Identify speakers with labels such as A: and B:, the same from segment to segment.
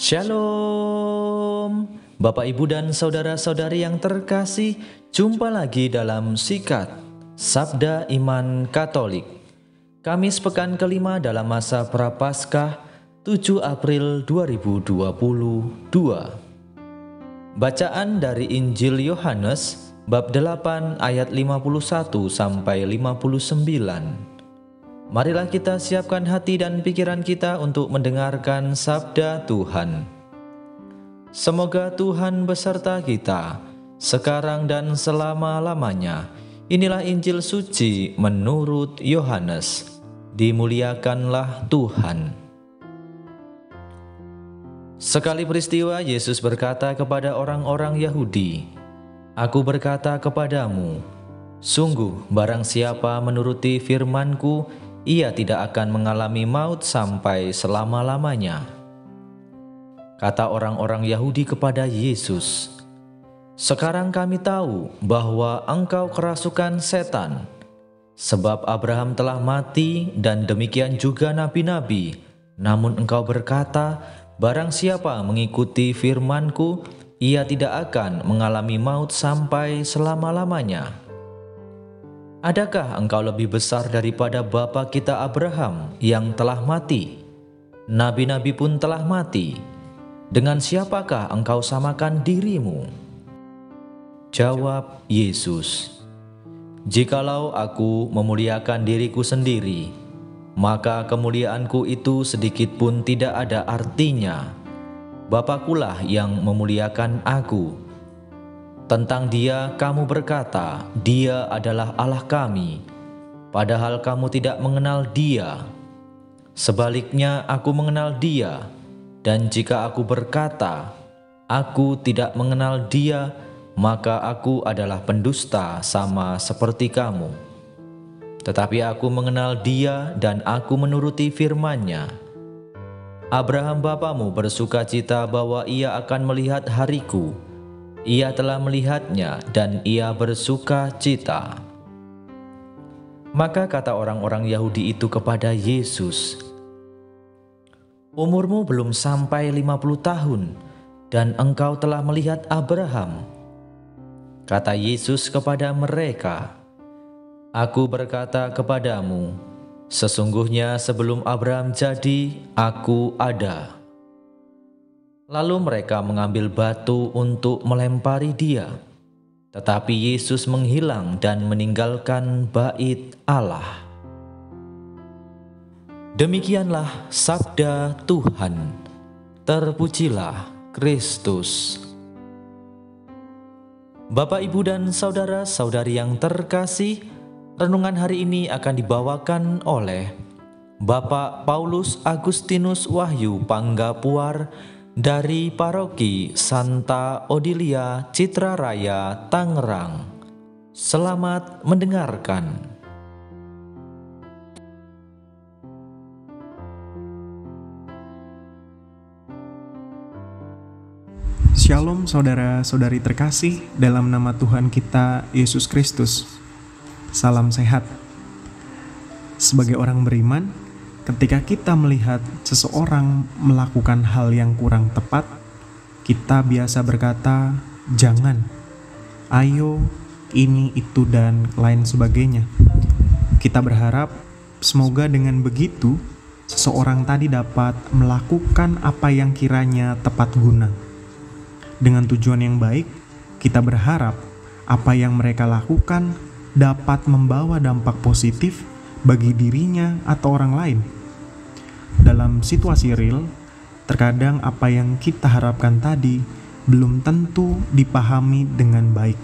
A: Shalom, Bapak Ibu dan saudara-saudari yang terkasih, jumpa lagi dalam Sikat Sabda Iman Katolik. Kamis pekan kelima dalam masa Prapaskah 7 April 2022. Bacaan dari Injil Yohanes bab 8 ayat 51 sampai 59. Marilah kita siapkan hati dan pikiran kita untuk mendengarkan sabda Tuhan. Semoga Tuhan beserta kita, sekarang dan selama-lamanya. Inilah Injil suci menurut Yohanes. Dimuliakanlah Tuhan. Sekali peristiwa, Yesus berkata kepada orang-orang Yahudi, "Aku berkata kepadamu, sungguh barang siapa menuruti firman-Ku, ia tidak akan mengalami maut sampai selama-lamanya." Kata orang-orang Yahudi kepada Yesus, "Sekarang kami tahu bahwa engkau kerasukan setan, sebab Abraham telah mati dan demikian juga nabi-nabi. Namun engkau berkata, barang siapa mengikuti firman-Ku, ia tidak akan mengalami maut sampai selama-lamanya. Adakah engkau lebih besar daripada bapa kita Abraham yang telah mati? Nabi-nabi pun telah mati. Dengan siapakah engkau samakan dirimu?" Jawab Yesus, "Jikalau aku memuliakan diriku sendiri, maka kemuliaanku itu sedikit pun tidak ada artinya. Bapakulah yang memuliakan aku. Tentang Dia kamu berkata, Dia adalah Allah kami, padahal kamu tidak mengenal Dia. Sebaliknya aku mengenal Dia, dan jika aku berkata, aku tidak mengenal Dia, maka aku adalah pendusta sama seperti kamu. Tetapi aku mengenal Dia dan aku menuruti firman-Nya. Abraham bapamu bersukacita bahwa ia akan melihat hariku. Ia telah melihatnya dan ia bersuka cita." Maka kata orang-orang Yahudi itu kepada Yesus, "Umurmu belum sampai 50 tahun dan engkau telah melihat Abraham." Kata Yesus kepada mereka, "Aku berkata kepadamu, sesungguhnya sebelum Abraham jadi, aku ada." Lalu mereka mengambil batu untuk melempari Dia. Tetapi Yesus menghilang dan meninggalkan bait Allah. Demikianlah sabda Tuhan. Terpujilah Kristus. Bapak, Ibu, dan saudara-saudari yang terkasih, renungan hari ini akan dibawakan oleh Bapak Paulus Agustinus Wahyu Panggapuar dari Paroki Santa Odilia Citra Raya, Tangerang. Selamat mendengarkan.
B: Shalom saudara-saudari terkasih, dalam nama Tuhan kita Yesus Kristus. Salam sehat. Sebagai orang beriman, ketika kita melihat seseorang melakukan hal yang kurang tepat, kita biasa berkata, "Jangan, ayo, ini, itu, dan lain sebagainya." Kita berharap semoga dengan begitu, seseorang tadi dapat melakukan apa yang kiranya tepat guna. Dengan tujuan yang baik, kita berharap apa yang mereka lakukan dapat membawa dampak positif bagi dirinya atau orang lain. Dalam situasi real, terkadang apa yang kita harapkan tadi belum tentu dipahami dengan baik.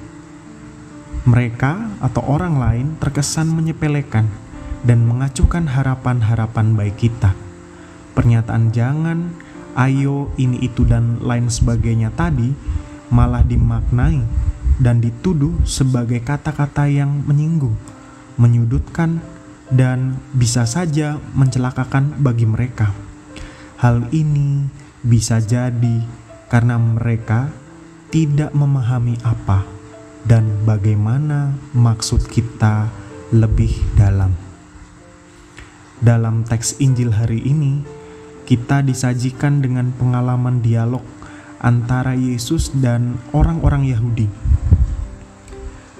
B: Mereka atau orang lain terkesan menyepelekan dan mengacuhkan harapan-harapan baik kita. Pernyataan jangan, ayo, ini, itu, dan lain sebagainya tadi malah dimaknai dan dituduh sebagai kata-kata yang menyinggung, menyudutkan, dan bisa saja mencelakakan bagi mereka. Hal ini bisa jadi karena mereka tidak memahami apa dan bagaimana maksud kita lebih dalam. Dalam teks Injil hari ini, kita disajikan dengan pengalaman dialog antara Yesus dan orang-orang Yahudi.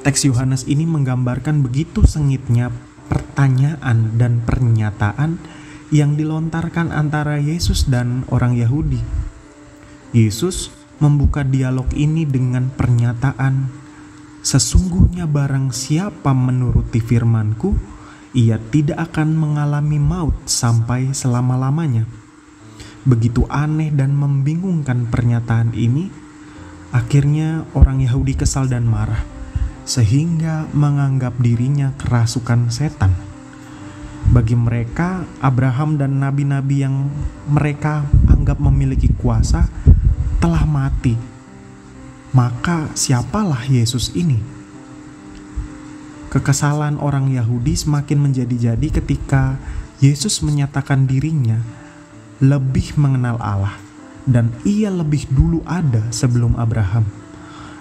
B: Teks Yohanes ini menggambarkan begitu sengitnya pertanyaan dan pernyataan yang dilontarkan antara Yesus dan orang Yahudi. Yesus membuka dialog ini dengan pernyataan, "Sesungguhnya barang siapa menuruti firman-Ku, ia tidak akan mengalami maut sampai selama-lamanya." Begitu aneh dan membingungkan pernyataan ini, akhirnya orang Yahudi kesal dan marah, sehingga menganggap dirinya kerasukan setan. Bagi mereka, Abraham dan nabi-nabi yang mereka anggap memiliki kuasa telah mati. Maka siapalah Yesus ini? Kekesalan orang Yahudi semakin menjadi-jadi ketika Yesus menyatakan dirinya lebih mengenal Allah dan ia lebih dulu ada sebelum Abraham.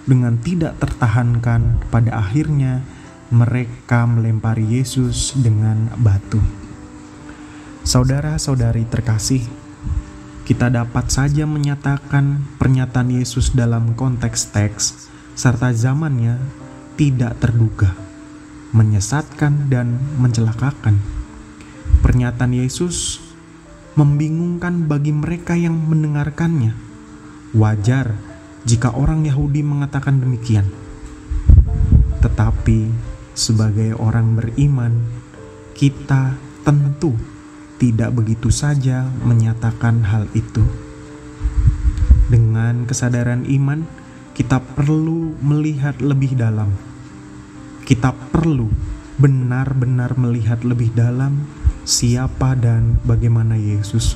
B: Dengan tidak tertahankan, pada akhirnya mereka melempari Yesus dengan batu. Saudara-saudari terkasih, kita dapat saja menyatakan pernyataan Yesus dalam konteks teks serta zamannya tidak terduga, menyesatkan dan mencelakakan. Pernyataan Yesus membingungkan bagi mereka yang mendengarkannya. Wajar jika orang Yahudi mengatakan demikian. Tetapi sebagai orang beriman, kita tentu tidak begitu saja menyatakan hal itu. Dengan kesadaran iman, kita perlu melihat lebih dalam. Kita perlu benar-benar melihat lebih dalam siapa dan bagaimana Yesus.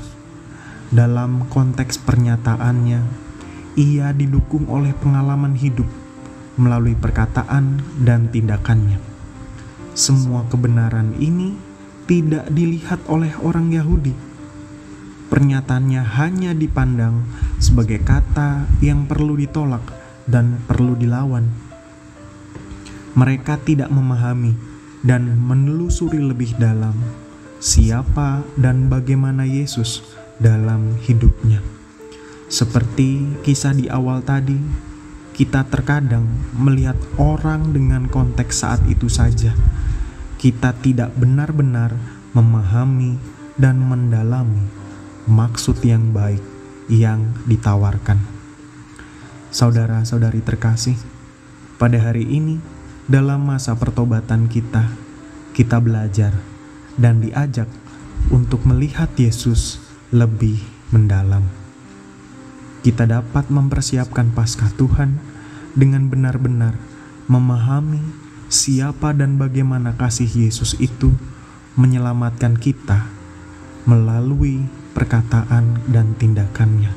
B: Dalam konteks pernyataannya, ia didukung oleh pengalaman hidup melalui perkataan dan tindakannya. Semua kebenaran ini tidak dilihat oleh orang Yahudi. Pernyataannya hanya dipandang sebagai kata yang perlu ditolak dan perlu dilawan. Mereka tidak memahami dan menelusuri lebih dalam siapa dan bagaimana Yesus dalam hidupnya. Seperti kisah di awal tadi, kita terkadang melihat orang dengan konteks saat itu saja. Kita tidak benar-benar memahami dan mendalami maksud yang baik yang ditawarkan. Saudara-saudari terkasih, pada hari ini dalam masa pertobatan kita belajar dan diajak untuk melihat Yesus lebih mendalam. Kita dapat mempersiapkan Paskah Tuhan dengan benar-benar memahami siapa dan bagaimana kasih Yesus itu menyelamatkan kita melalui perkataan dan tindakannya.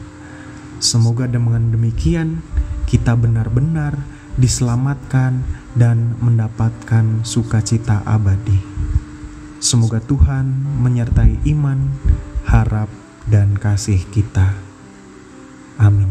B: Semoga dengan demikian kita benar-benar diselamatkan dan mendapatkan sukacita abadi. Semoga Tuhan menyertai iman, harap, dan kasih kita. Amin.